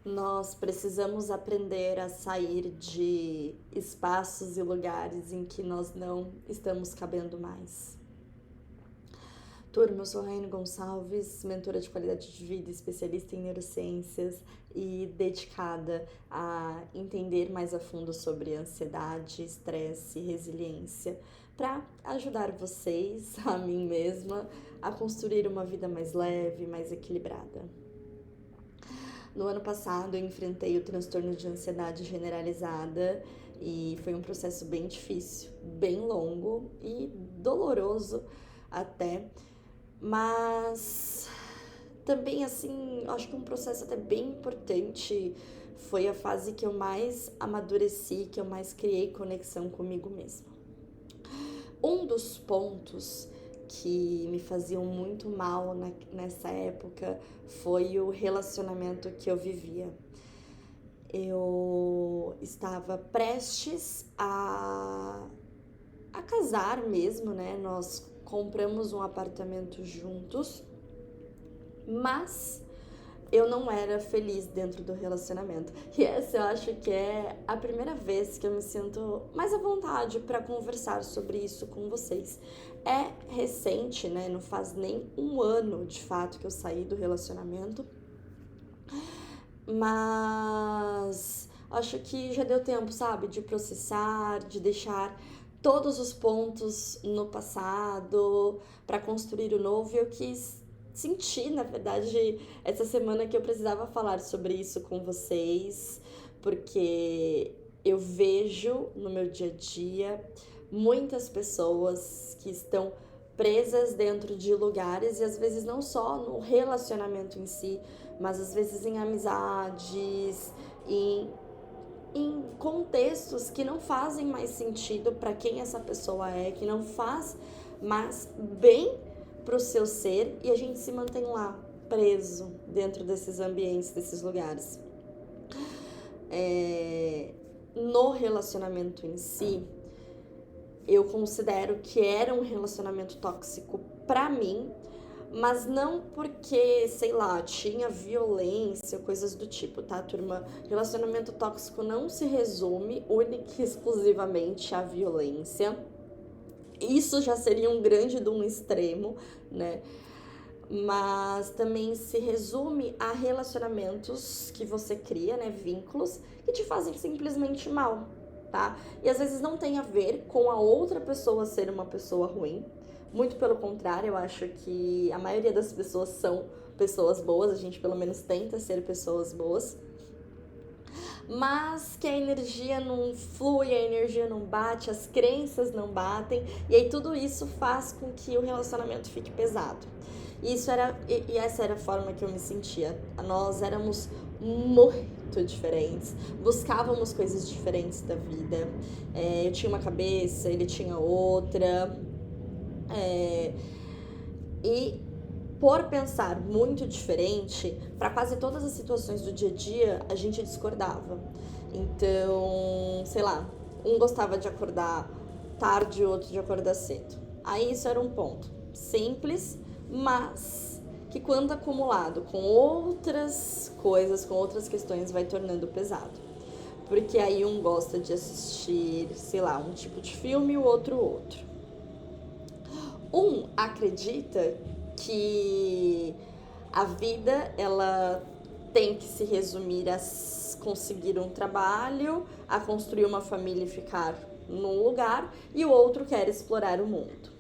Nós precisamos aprender a sair de espaços e lugares em que nós não estamos cabendo mais. Turma, eu sou a Raine Gonçalves, mentora de qualidade de vida, especialista em neurociências e dedicada a entender mais a fundo sobre ansiedade, estresse e resiliência para ajudar vocês, a mim mesma, a construir uma vida mais leve, mais equilibrada. No ano passado, eu enfrentei o transtorno de ansiedade generalizada e foi um processo bem difícil, bem longo e doloroso até, mas também, assim, acho que um processo até bem importante. Foi a fase que eu mais amadureci, que eu mais criei conexão comigo mesma. Um dos pontos que me faziam muito mal nessa época foi o relacionamento que eu vivia. Eu estava prestes a casar mesmo, né? Nós compramos um apartamento juntos, mas eu não era feliz dentro do relacionamento. E essa eu acho que é a primeira vez que eu me sinto mais à vontade para conversar sobre isso com vocês. É recente, né? Não faz nem um ano de fato que eu saí do relacionamento, mas acho que já deu tempo, sabe, de processar, de deixar todos os pontos no passado para construir o novo. E eu quis sentir, na verdade, essa semana que eu precisava falar sobre isso com vocês, porque eu vejo no meu dia a dia muitas pessoas que estão presas dentro de lugares, e às vezes não só no relacionamento em si, mas às vezes em amizades, em contextos que não fazem mais sentido para quem essa pessoa é, que não faz mais bem para o seu ser, e a gente se mantém lá, preso dentro desses ambientes, desses lugares. No relacionamento em si, eu considero que era um relacionamento tóxico para mim, mas não porque, sei lá, tinha violência, coisas do tipo, tá, turma? Relacionamento tóxico não se resume única e exclusivamente à violência. Isso já seria um grande de um extremo, né? Mas também se resume a relacionamentos que você cria, né? Vínculos que te fazem simplesmente mal, tá? E às vezes não tem a ver com a outra pessoa ser uma pessoa ruim. Muito pelo contrário, eu acho que a maioria das pessoas são pessoas boas, a gente pelo menos tenta ser pessoas boas, mas que a energia não flui, a energia não bate, as crenças não batem, e aí tudo isso faz com que o relacionamento fique pesado. E essa era a forma que eu me sentia. Nós éramos muito diferentes, buscávamos coisas diferentes da vida. Eu tinha uma cabeça, ele tinha outra. E por pensar muito diferente, para quase todas as situações do dia a dia, a gente discordava. Então, sei lá, um gostava de acordar tarde e o outro de acordar cedo. Aí isso era um ponto simples, mas que quando acumulado com outras coisas, com outras questões, vai tornando pesado. Porque aí um gosta de assistir, sei lá, um tipo de filme e o outro. Um acredita que a vida, ela tem que se resumir a conseguir um trabalho, a construir uma família e ficar num lugar, e o outro quer explorar o mundo.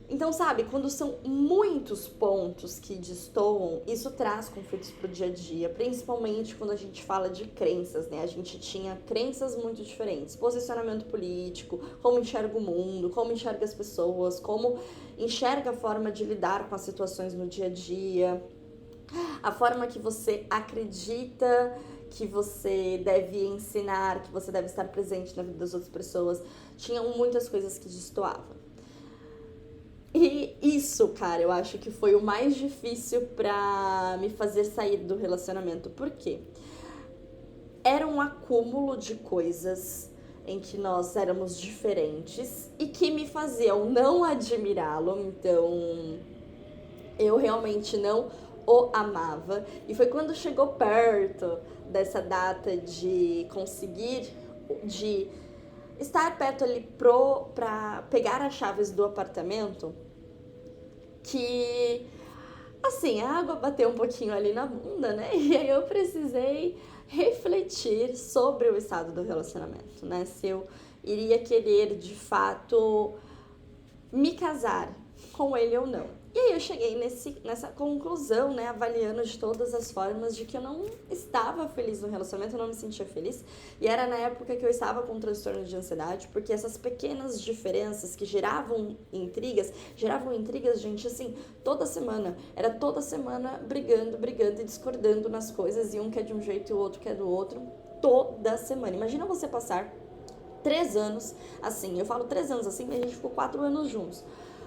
Então, sabe, quando são muitos pontos que destoam, isso traz conflitos pro dia a dia, principalmente quando a gente fala de crenças, né? A gente tinha crenças muito diferentes, posicionamento político, como enxerga o mundo, como enxerga as pessoas, como enxerga a forma de lidar com as situações no dia a dia, a forma que você acredita que você deve ensinar, que você deve estar presente na vida das outras pessoas. Tinham muitas coisas que destoavam. E isso, cara, eu acho que foi o mais difícil pra me fazer sair do relacionamento. Por quê? Era um acúmulo de coisas em que nós éramos diferentes e que me faziam não admirá-lo. Então, eu realmente não o amava. E foi quando chegou perto dessa data de conseguir, de estar perto ali pra pegar as chaves do apartamento, que, assim, a água bateu um pouquinho ali na bunda, né? E aí eu precisei refletir sobre o estado do relacionamento, né? Se eu iria querer, de fato, me casar com ele ou não. E aí eu cheguei nessa conclusão, né, avaliando de todas as formas de que eu não estava feliz no relacionamento, eu não me sentia feliz. E era na época que eu estava com transtorno de ansiedade, porque essas pequenas diferenças que geravam intrigas, gente, assim, toda semana. Era toda semana brigando e discordando nas coisas, e um quer de um jeito e o outro quer do outro, toda semana. Imagina você passar 3 anos assim. Eu falo 3 anos assim, mas a gente ficou 4 anos juntos.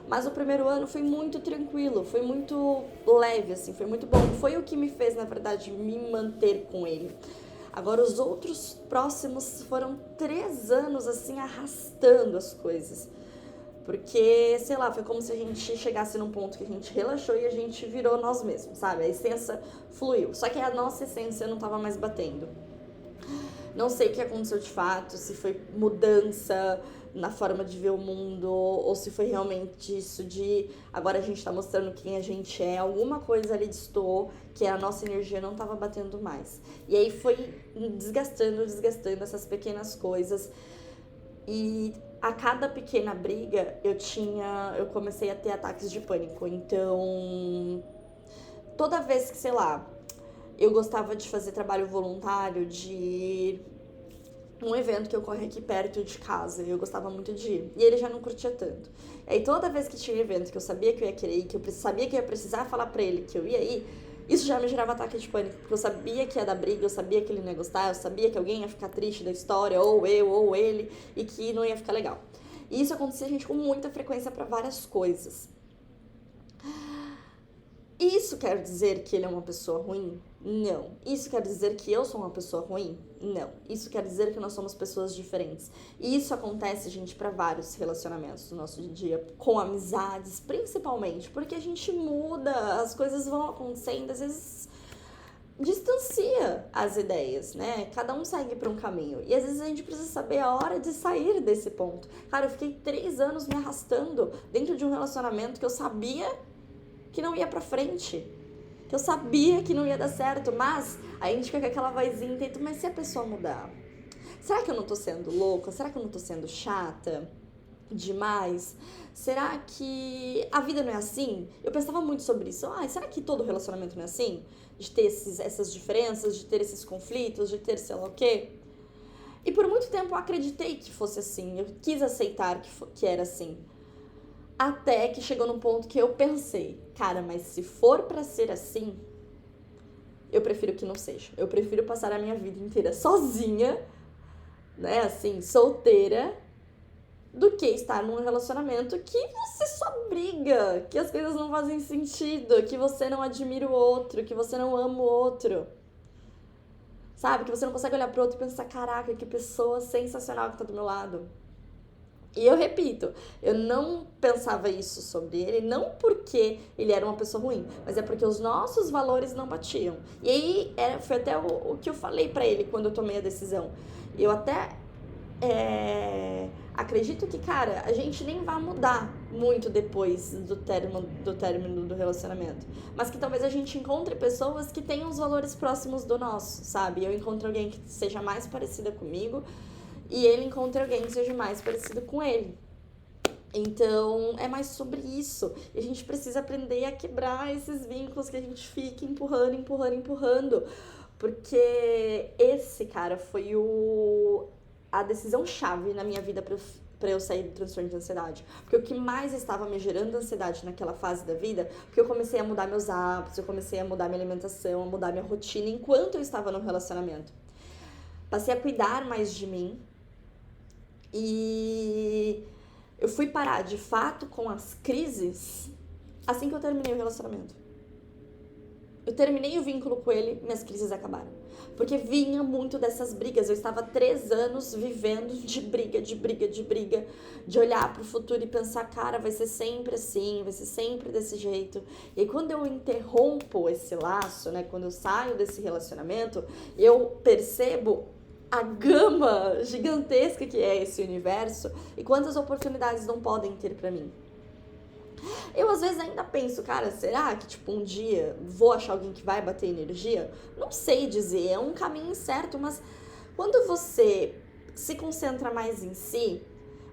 Mas o primeiro ano foi muito tranquilo, foi muito leve, assim, foi muito bom. Foi o que me fez, na verdade, me manter com ele. Agora, os outros próximos foram 3 anos, assim, arrastando as coisas. Porque, sei lá, foi como se a gente chegasse num ponto que a gente relaxou e a gente virou nós mesmos, sabe? A essência fluiu. Só que a nossa essência não tava mais batendo. Não sei o que aconteceu de fato, se foi mudança na forma de ver o mundo, ou se foi realmente isso de agora a gente tá mostrando quem a gente é, alguma coisa ali destoou, que a nossa energia não tava batendo mais. E aí foi desgastando essas pequenas coisas. E a cada pequena briga eu comecei a ter ataques de pânico. Então, toda vez que, sei lá, eu gostava de fazer trabalho voluntário, de um evento que ocorre aqui perto de casa, eu gostava muito de ir, e ele já não curtia tanto. E aí toda vez que tinha um evento que eu sabia que eu ia querer ir, que eu sabia que eu ia precisar falar pra ele que eu ia ir, isso já me gerava ataque de pânico, porque eu sabia que ia dar briga, eu sabia que ele não ia gostar, eu sabia que alguém ia ficar triste da história, ou eu, ou ele, e que não ia ficar legal. E isso acontecia, gente, com muita frequência pra várias coisas. Isso quer dizer que ele é uma pessoa ruim? Não. Isso quer dizer que eu sou uma pessoa ruim? Não. Isso quer dizer que nós somos pessoas diferentes. E isso acontece, gente, para vários relacionamentos no nosso dia, com amizades, principalmente, porque a gente muda, as coisas vão acontecendo, às vezes distancia as ideias, né? Cada um segue para um caminho. E às vezes a gente precisa saber a hora de sair desse ponto. Cara, eu fiquei 3 anos me arrastando dentro de um relacionamento que eu sabia que não ia pra frente, que eu sabia que não ia dar certo, mas a gente fica com aquela vozinha dentro, mas se a pessoa mudar? Será que eu não tô sendo louca? Será que eu não tô sendo chata demais? Será que a vida não é assim? Eu pensava muito sobre isso. Será que todo relacionamento não é assim? De ter essas diferenças, de ter esses conflitos, de ter sei lá o quê? E por muito tempo eu acreditei que fosse assim, eu quis aceitar que era assim. Até que chegou num ponto que eu pensei, cara, mas se for pra ser assim, eu prefiro que não seja. Eu prefiro passar a minha vida inteira sozinha, né, assim, solteira, do que estar num relacionamento que você só briga, que as coisas não fazem sentido, que você não admira o outro, que você não ama o outro. Sabe? Que você não consegue olhar pro outro e pensar, caraca, que pessoa sensacional que tá do meu lado. E eu repito, eu não pensava isso sobre ele, não porque ele era uma pessoa ruim, mas é porque os nossos valores não batiam. E aí foi até o que eu falei pra ele quando eu tomei a decisão. Eu até acredito que, cara, a gente nem vai mudar muito depois do término do relacionamento. Mas que talvez a gente encontre pessoas que tenham os valores próximos do nosso, sabe? Eu encontro alguém que seja mais parecida comigo, e ele encontra alguém que seja mais parecido com ele. Então, é mais sobre isso. E a gente precisa aprender a quebrar esses vínculos que a gente fica empurrando. Porque esse, cara, foi a decisão chave na minha vida pra eu sair do transtorno de ansiedade. Porque o que mais estava me gerando ansiedade naquela fase da vida, porque eu comecei a mudar meus hábitos, eu comecei a mudar minha alimentação, a mudar minha rotina enquanto eu estava no relacionamento. Passei a cuidar mais de mim. E eu fui parar de fato com as crises assim que eu terminei o relacionamento. Eu terminei o vínculo com ele, minhas crises acabaram. Porque vinha muito dessas brigas. Eu estava 3 anos vivendo de briga, de olhar pro futuro e pensar, cara, vai ser sempre assim, vai ser sempre desse jeito. E aí, quando eu interrompo esse laço, né, quando eu saio desse relacionamento, eu percebo a gama gigantesca que é esse universo e quantas oportunidades não podem ter pra mim. Eu às vezes ainda penso, cara, será que tipo um dia vou achar alguém que vai bater energia? Não sei dizer, é um caminho incerto, mas quando você se concentra mais em si,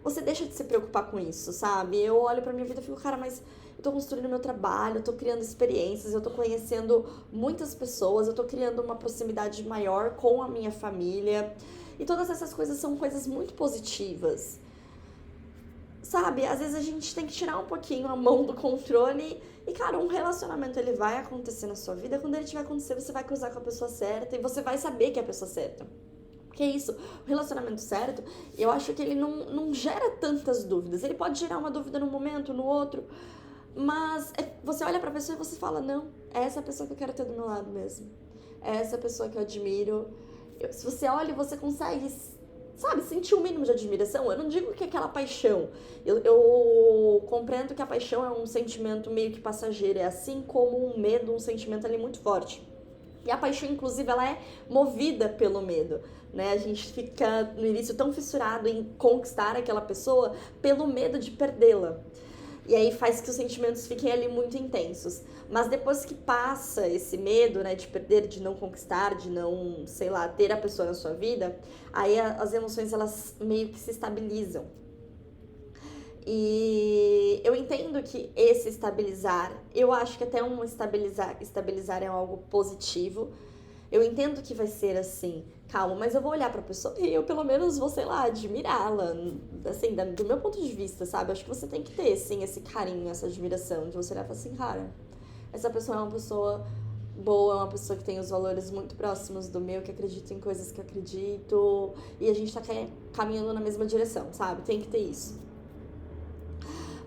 você deixa de se preocupar com isso, sabe? Eu olho pra minha vida e fico, cara, mas eu tô construindo meu trabalho, eu tô criando experiências, eu tô conhecendo muitas pessoas, eu tô criando uma proximidade maior com a minha família. E todas essas coisas são coisas muito positivas. Sabe, às vezes a gente tem que tirar um pouquinho a mão do controle e, cara, um relacionamento ele vai acontecer na sua vida, quando ele tiver acontecer você vai cruzar com a pessoa certa e você vai saber que é a pessoa certa. Que é isso, o relacionamento certo, eu acho que ele não gera tantas dúvidas, ele pode gerar uma dúvida num momento, no outro, mas você olha pra pessoa e você fala, não, é essa pessoa que eu quero ter do meu lado mesmo, é essa pessoa que eu admiro. Se você olha, você consegue, sabe, sentir o mínimo de admiração. Eu não digo que é aquela paixão. Eu compreendo que a paixão é um sentimento meio que passageiro. É assim como um medo, um sentimento ali muito forte. E a paixão, inclusive, ela é movida pelo medo, né? A gente fica, no início, tão fissurado em conquistar aquela pessoa pelo medo de perdê-la. E aí faz que os sentimentos fiquem ali muito intensos. Mas depois que passa esse medo, né, de perder, de não conquistar, de não, sei lá, ter a pessoa na sua vida, aí as emoções, elas meio que se estabilizam. E eu entendo que esse estabilizar, eu acho que até um estabilizar é algo positivo. Eu entendo que vai ser assim, calma, mas eu vou olhar pra pessoa e eu pelo menos vou, sei lá, admirá-la, assim, do meu ponto de vista, sabe? Acho que você tem que ter, sim, esse carinho, essa admiração, de você olhar e falar assim, cara, essa pessoa é uma pessoa boa, é uma pessoa que tem os valores muito próximos do meu, que acredita em coisas que eu acredito, e a gente tá caminhando na mesma direção, sabe? Tem que ter isso.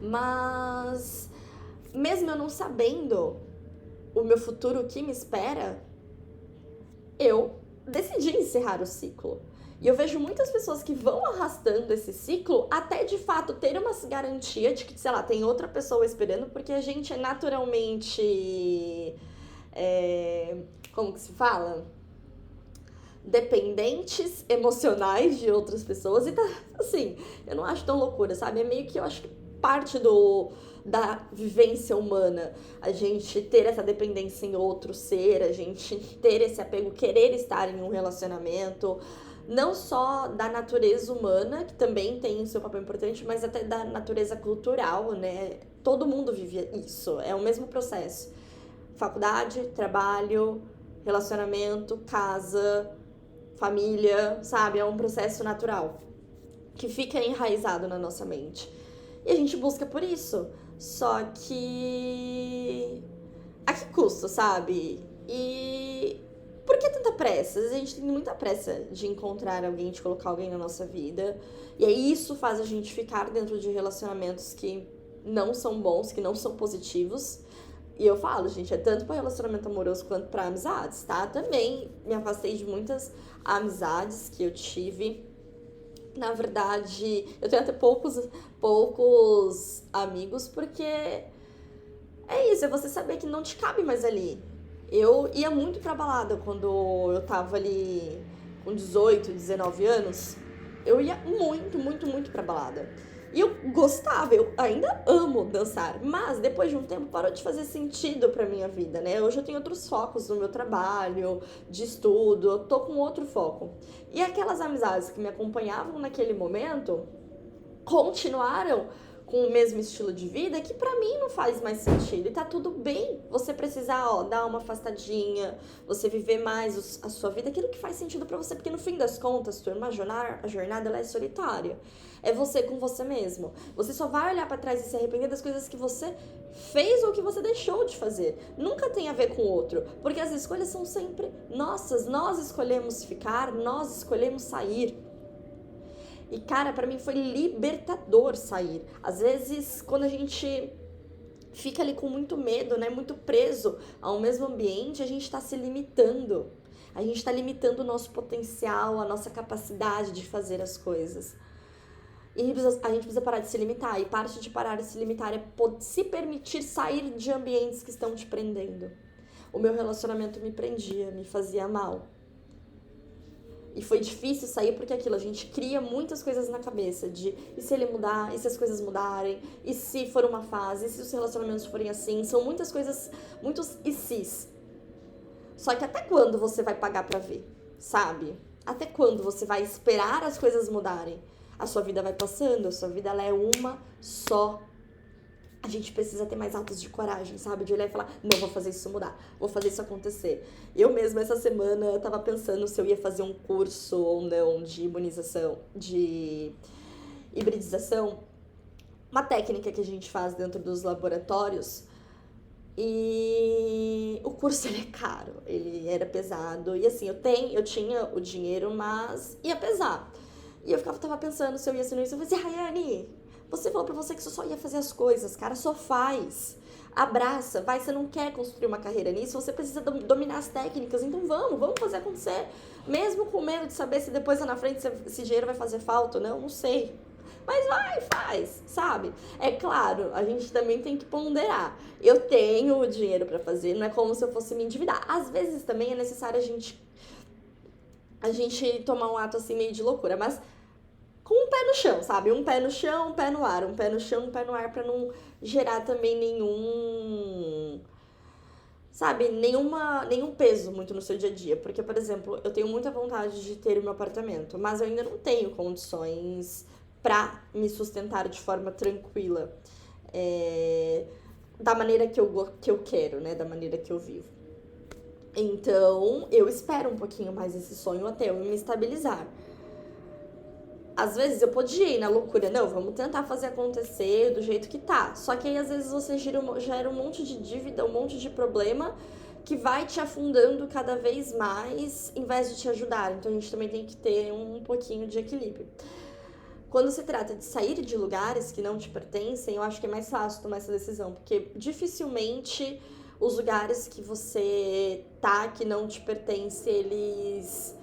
Mas, mesmo eu não sabendo o meu futuro, o que me espera, eu decidi encerrar o ciclo. E eu vejo muitas pessoas que vão arrastando esse ciclo até de fato ter uma garantia de que, sei lá, tem outra pessoa esperando, porque a gente é naturalmente. Como que se fala? Dependentes emocionais de outras pessoas. E tá assim, eu não acho tão loucura, sabe? É meio que eu acho que parte da vivência humana, a gente ter essa dependência em outro ser, a gente ter esse apego, querer estar em um relacionamento, não só da natureza humana, que também tem o seu papel importante, mas até da natureza cultural, né? Todo mundo vive isso, é o mesmo processo. Faculdade, trabalho, relacionamento, casa, família, sabe? É um processo natural que fica enraizado na nossa mente. E a gente busca por isso. Só que a que custo, sabe? E por que tanta pressa? Às vezes a gente tem muita pressa de encontrar alguém, de colocar alguém na nossa vida. E aí isso faz a gente ficar dentro de relacionamentos que não são bons, que não são positivos. E eu falo, gente, é tanto para relacionamento amoroso quanto para amizades, tá? Também me afastei de muitas amizades que eu tive. Na verdade, eu tenho até poucos amigos, porque é isso, é você saber que não te cabe mais ali. Eu ia muito pra balada quando eu tava ali com 18, 19 anos. Eu ia muito pra balada. E eu gostava, eu ainda amo dançar, mas depois de um tempo parou de fazer sentido pra minha vida, né? Hoje eu tenho outros focos no meu trabalho, de estudo, eu tô com outro foco. E aquelas amizades que me acompanhavam naquele momento continuaram com o mesmo estilo de vida que pra mim não faz mais sentido. E tá tudo bem você precisar, dar uma afastadinha, você viver mais a sua vida, aquilo que faz sentido pra você, porque no fim das contas, turma, a jornada ela é solitária. É você com você mesmo. Você só vai olhar pra trás e se arrepender das coisas que você fez ou que você deixou de fazer. Nunca tem a ver com o outro, porque as escolhas são sempre nossas. Nós escolhemos ficar, nós escolhemos sair. E, cara, pra mim foi libertador sair. Às vezes, quando a gente fica ali com muito medo, né? Muito preso ao mesmo ambiente, a gente está se limitando. A gente está limitando o nosso potencial, a nossa capacidade de fazer as coisas. E a gente precisa parar de se limitar. E parte de parar de se limitar é se permitir sair de ambientes que estão te prendendo. O meu relacionamento me prendia, me fazia mal. E foi difícil sair porque aquilo, a gente cria muitas coisas na cabeça de e se ele mudar, e se as coisas mudarem, e se for uma fase, e se os relacionamentos forem assim. São muitas coisas, muitos e sis. Só que até quando você vai pagar pra ver, sabe? Até quando você vai esperar as coisas mudarem? A sua vida vai passando, a sua vida ela é uma só. A gente precisa ter mais atos de coragem, sabe? De olhar e falar, não, vou fazer isso mudar, vou fazer isso acontecer. Eu mesma, essa semana, tava pensando se eu ia fazer um curso ou não de imunização, de hibridização. Uma técnica que a gente faz dentro dos laboratórios. E o curso, ele é caro, ele era pesado. E assim, eu tinha o dinheiro, mas ia pesar. E eu tava pensando se eu ia assinar isso. Eu falei assim, Rayane, você falou pra você que você só ia fazer as coisas, cara, só faz. Abraça, vai, você não quer construir uma carreira nisso, você precisa dominar as técnicas, então vamos fazer acontecer. Mesmo com medo de saber se depois lá na frente esse dinheiro vai fazer falta ou não sei. Mas vai, faz, sabe? É claro, a gente também tem que ponderar. Eu tenho o dinheiro pra fazer, não é como se eu fosse me endividar. Às vezes também é necessário a gente tomar um ato assim meio de loucura, mas com um pé no chão, sabe? Um pé no chão, um pé no ar, um pé no chão, um pé no ar, pra não gerar também nenhum peso muito no seu dia a dia. Porque, por exemplo, eu tenho muita vontade de ter o meu apartamento, mas eu ainda não tenho condições pra me sustentar de forma tranquila, da maneira que eu quero, né? Da maneira que eu vivo. Então, eu espero um pouquinho mais esse sonho até eu me estabilizar. Às vezes eu podia ir na loucura, não, vamos tentar fazer acontecer do jeito que tá. Só que aí às vezes você gera um monte de dívida, um monte de problema que vai te afundando cada vez mais em vez de te ajudar. Então a gente também tem que ter um pouquinho de equilíbrio. Quando se trata de sair de lugares que não te pertencem, eu acho que é mais fácil tomar essa decisão, porque dificilmente os lugares que você tá, que não te pertencem, eles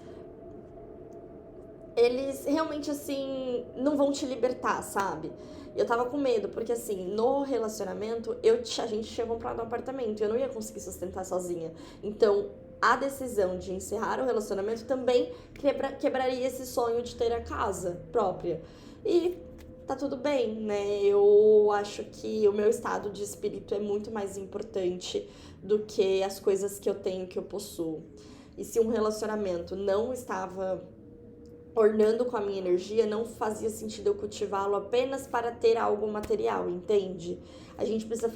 realmente, assim, não vão te libertar, sabe? Eu tava com medo, porque assim, no relacionamento, a gente tinha comprado um apartamento e eu não ia conseguir sustentar sozinha. Então, a decisão de encerrar o relacionamento também quebraria esse sonho de ter a casa própria. E tá tudo bem, né? Eu acho que o meu estado de espírito é muito mais importante do que as coisas que eu tenho, que eu possuo. E se um relacionamento não estava ornando com a minha energia, não fazia sentido eu cultivá-lo apenas para ter algo material, entende? A gente precisa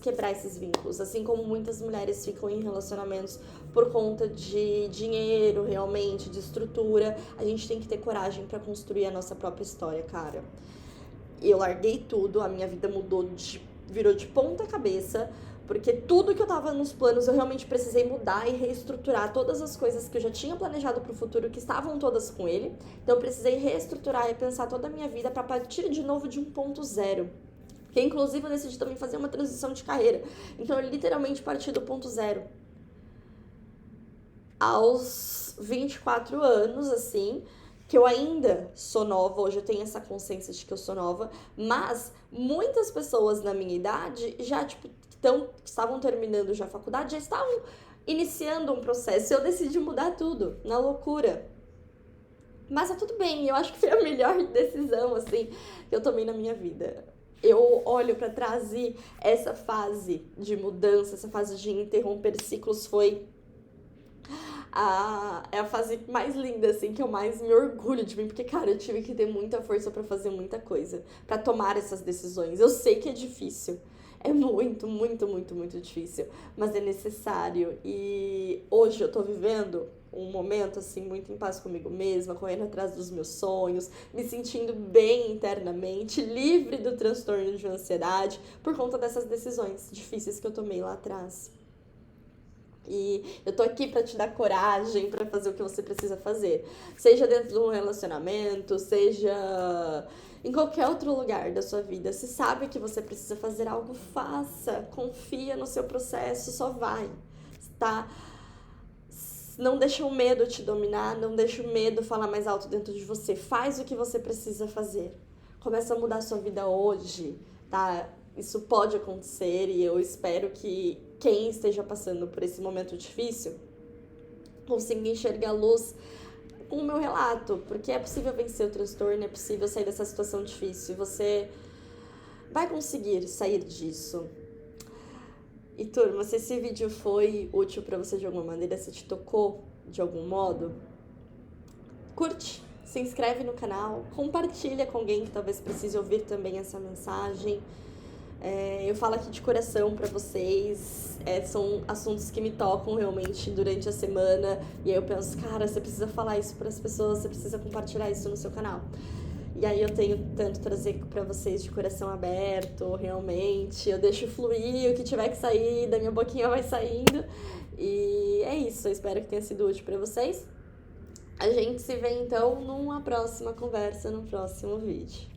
quebrar esses vínculos, assim como muitas mulheres ficam em relacionamentos por conta de dinheiro, realmente, de estrutura. A gente tem que ter coragem para construir a nossa própria história, cara. Eu larguei tudo, a minha vida virou de ponta cabeça, porque tudo que eu tava nos planos eu realmente precisei mudar e reestruturar todas as coisas que eu já tinha planejado pro futuro, que estavam todas com ele. Então eu precisei reestruturar e pensar toda a minha vida pra partir de novo de 1.0. Que inclusive eu decidi também fazer uma transição de carreira. Então eu literalmente parti do ponto zero. Aos 24 anos, assim, que eu ainda sou nova, hoje eu tenho essa consciência de que eu sou nova, mas muitas pessoas na minha idade já, estavam terminando já a faculdade, já estavam iniciando um processo. Eu decidi mudar tudo, na loucura. Mas tá tudo bem, eu acho que foi a melhor decisão, assim, que eu tomei na minha vida. Eu olho pra trás e essa fase de mudança, essa fase de interromper ciclos é a fase mais linda, assim, que eu mais me orgulho de mim, porque, cara, eu tive que ter muita força pra fazer muita coisa, pra tomar essas decisões. Eu sei que é difícil, é muito, muito, muito, muito difícil, mas é necessário. E hoje eu tô vivendo um momento, assim, muito em paz comigo mesma, correndo atrás dos meus sonhos, me sentindo bem internamente, livre do transtorno de ansiedade, por conta dessas decisões difíceis que eu tomei lá atrás. E eu tô aqui pra te dar coragem pra fazer o que você precisa fazer. Seja dentro de um relacionamento, seja em qualquer outro lugar da sua vida. Se sabe que você precisa fazer algo, faça. Confia no seu processo, só vai, tá? Não deixa o medo te dominar, não deixa o medo falar mais alto dentro de você. Faz o que você precisa fazer. Começa a mudar a sua vida hoje, tá? Isso pode acontecer e eu espero que quem esteja passando por esse momento difícil consiga enxergar a luz com o meu relato, porque é possível vencer o transtorno, é possível sair dessa situação difícil. Você vai conseguir sair disso. E turma, se esse vídeo foi útil pra você de alguma maneira, se te tocou de algum modo, curte, se inscreve no canal, compartilha com alguém que talvez precise ouvir também essa mensagem. Eu falo aqui de coração pra vocês, são assuntos que me tocam realmente durante a semana, e aí eu penso, cara, você precisa falar isso pras pessoas, você precisa compartilhar isso no seu canal. E aí eu tenho tanto trazer pra vocês de coração aberto, realmente. Eu deixo fluir, o que tiver que sair da minha boquinha vai saindo. E é isso, eu espero que tenha sido útil pra vocês. A gente se vê então numa próxima conversa, no próximo vídeo.